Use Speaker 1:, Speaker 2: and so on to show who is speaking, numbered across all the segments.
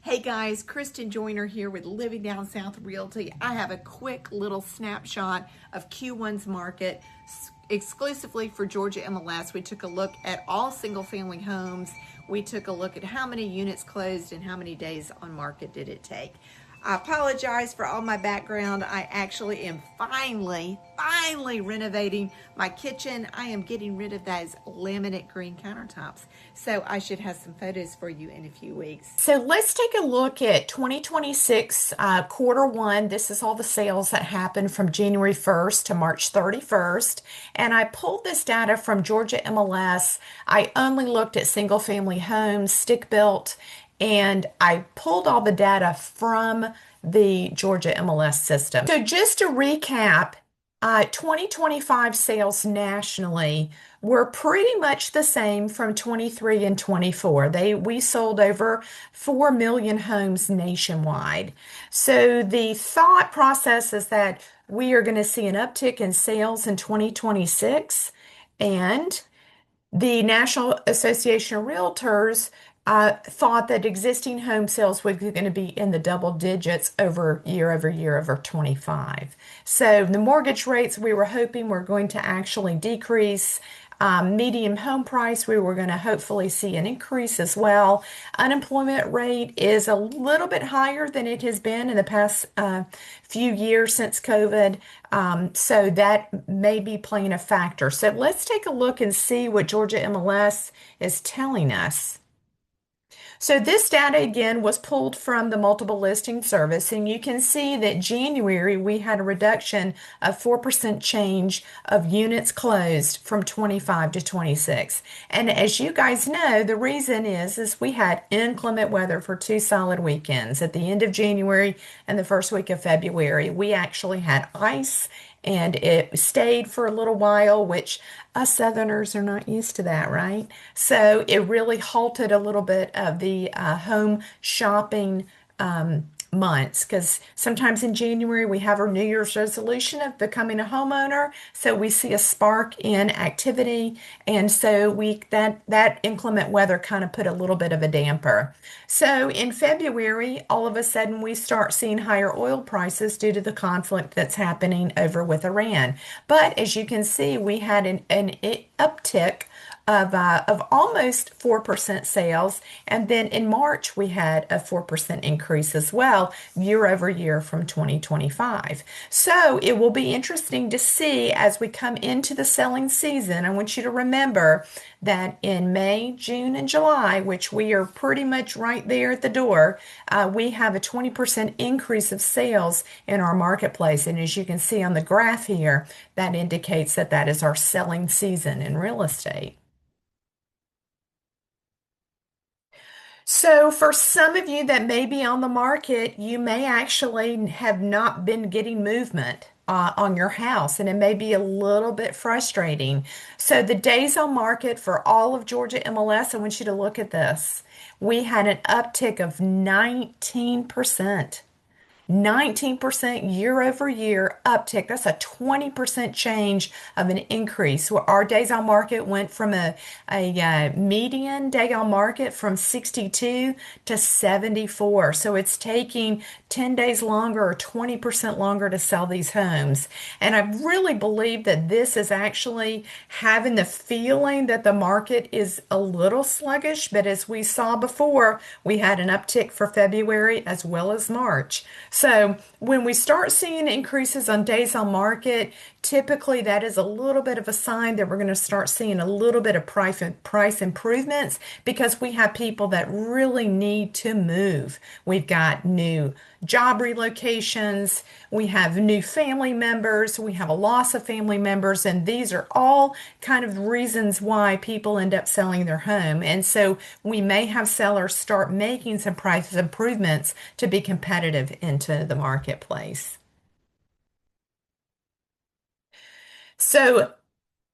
Speaker 1: Hey guys, Kristin Joyner here with Living Down South Realty. I have a quick little snapshot of Q1's market exclusively for Georgia MLS. We took a look at all single family homes. We took a look at how many units closed and how many days on market did it take. I apologize for all my background. I actually am finally renovating my kitchen. I am getting rid of those laminate green countertops. So I should have some photos for you in a few weeks.
Speaker 2: So let's take a look at 2026 quarter one. This is all the sales that happened from January 1st to March 31st. And I pulled this data from Georgia MLS. I only looked at single family homes, stick built, and I pulled all the data from the Georgia MLS system. So just to recap, 2025 sales nationally were pretty much the same from 23 and 24. We sold over 4 million homes nationwide. So the thought process is that we are going to see an uptick in sales in 2026, and the National Association of Realtors thought that existing home sales were going to be in the double digits over year over 25. So the mortgage rates we were hoping were going to actually decrease. Median home price, we were going to hopefully see an increase as well. Unemployment rate is a little bit higher than it has been in the past few years since COVID. So that may be playing a factor. So let's take a look and see what Georgia MLS is telling us. So this data again was pulled from the multiple listing service, and you can see that January we had a reduction of 4% change of units closed from 25 to 26. And as you guys know, the reason is we had inclement weather for 2 solid weekends at the end of January and the first week of February. We actually had ice and it stayed for a little while, which us Southerners are not used to that, right? So it really halted a little bit of the home shopping months, because sometimes in January we have our New Year's resolution of becoming a homeowner, so we see a spark in activity, and so that inclement weather kind of put a little bit of a damper. So in February, all of a sudden we start seeing higher oil prices due to the conflict that's happening over with Iran. But as you can see, we had an uptick of almost 4% sales. And then in March, we had a 4% increase as well, year over year from 2025. So it will be interesting to see as we come into the selling season. I want you to remember that in May, June, and July, which we are pretty much right there at the door, we have a 20% increase of sales in our marketplace. And as you can see on the graph here, that indicates that that is our selling season in real estate. So, for some of you that may be on the market, you may actually have not been getting movement on your house, and it may be a little bit frustrating. So, the days on market for all of Georgia MLS, I want you to look at this. We had an uptick of 19%. 19% year over year uptick. That's a 20% change of an increase. Where our days on market went from a median day on market from 62 to 74. So it's taking 10 days longer or 20% longer to sell these homes. And I really believe that this is actually having the feeling that the market is a little sluggish. But as we saw before, we had an uptick for February as well as March. So when we start seeing increases on days on market, typically that is a little bit of a sign that we're going to start seeing a little bit of price improvements, because we have people that really need to move. We've got new job relocations, we have new family members, we have a loss of family members, and these are all kind of reasons why people end up selling their home. And so we may have sellers start making some price improvements to be competitive into the marketplace. So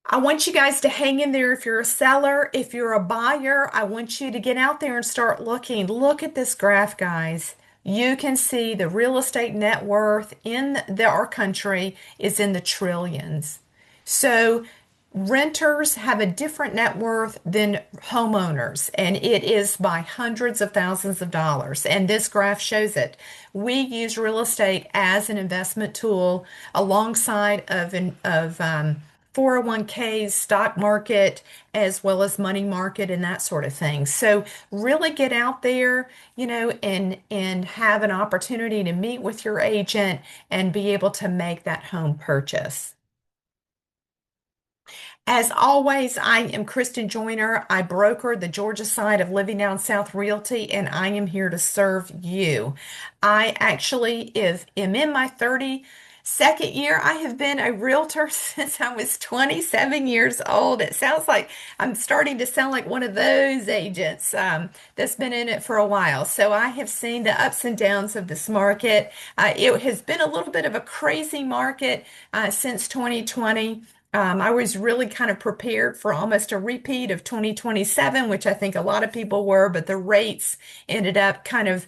Speaker 2: I want you guys to hang in there if you're a seller. If you're a buyer, I want you to get out there and start looking. Look at this graph, guys. You can see the real estate net worth in our country is in the trillions. So Renters have a different net worth than homeowners, and it is by hundreds of thousands of dollars. And this graph shows it. We use real estate as an investment tool alongside of 401ks, stock market, as well as money market and that sort of thing. So really get out there, and have an opportunity to meet with your agent and be able to make that home purchase. As always, I am Kristin Joyner. I broker the Georgia side of Living Down South Realty, and I am here to serve you. I actually am in my 32nd year. I have been a realtor since I was 27 years old. It sounds like I'm starting to sound like one of those agents that's been in it for a while. So I have seen the ups and downs of this market. It has been a little bit of a crazy market since 2020. I was really kind of prepared for almost a repeat of 2027, which I think a lot of people were, but the rates ended up kind of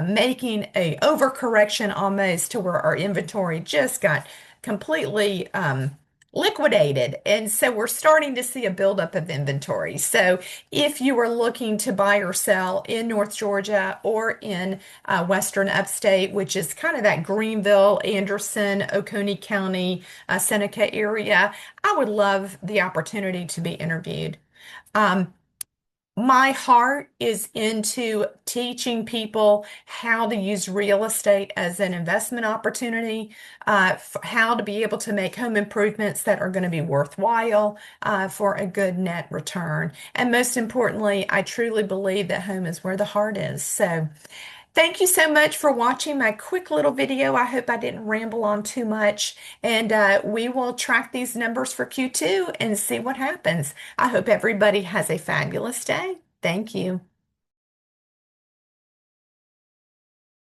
Speaker 2: making a overcorrection almost to where our inventory just got completely liquidated. And so we're starting to see a buildup of inventory. So if you are looking to buy or sell in North Georgia or in Western Upstate, which is kind of that Greenville, Anderson, Oconee County, Seneca area, I would love the opportunity to be interviewed. Um, my heart is into teaching people how to use real estate as an investment opportunity, how to be able to make home improvements that are going to be worthwhile for a good net return. And most importantly, I truly believe that home is where the heart is. So thank you so much for watching my quick little video. I hope I didn't ramble on too much. And we will track these numbers for Q2 and see what happens. I hope everybody has a fabulous day. Thank you.